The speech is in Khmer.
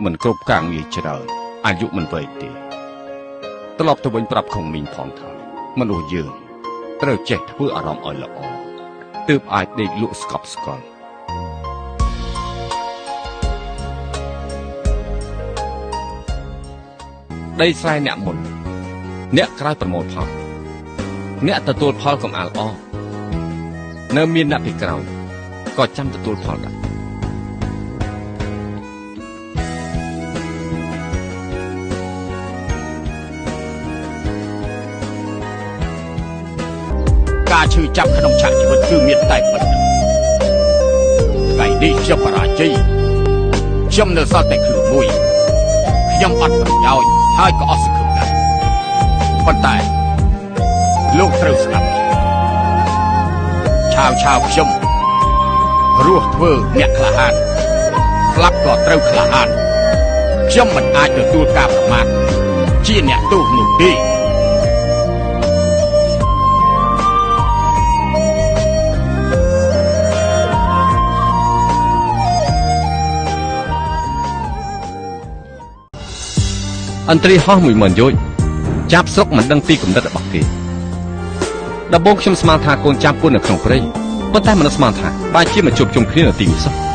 មិនគ្រប់ការងារច្រើនអាយុមិនវែងទេត្រឡប់ទៅវិញប្រាប់ខុងមីងផងថាមនុស្សយើងត្រូវចេះធ្វើអារម្មណ៍ឲ្យល្អទើបអាចដេកលក់ស្កប់ស្កល់ដីស្រែអ្នកមុនអ្នកក្រោយប្រមូលផលអ្នកទទួលផលកំអាលអនៅមានអ្នកពីក្រោយក៏ចាំទទួលផលដែរការឈឺចាប់ក្នុងឆាកជីវិតគឺមានតែប៉ុណ្ណឹងថ្ងៃនេះខ្ញុំបរាជ័យខ្ញុំនៅសល់តែខ្លួនមួយខ្ញុំអត់ប្រយោជន៍ហើយក៏អត់សង្ឃឹមដែរប៉ុន្តែលោកត្រូវស្ដាប់ឆាវខ្ញុំរស់ធ្វើអ្នកក្លាហានស្លាប់ក៏ត្រូវក្លាហានខ្ញុំមិនអាចទទួលការប្រមាថជាអ្នកទោសនោះទេអន្ត្រីហោះ10000យោជចាប់ស្រុកមិនដឹងពីគំនិតរបស់គេដំបូងខ្ញុំស្មានថាកូនចាប់ពូននៅក្នុងព្រៃប៉ុន្តែមិនស្មានថាបែរជាមកជួបជុំគ្នានៅទីនេះសោះ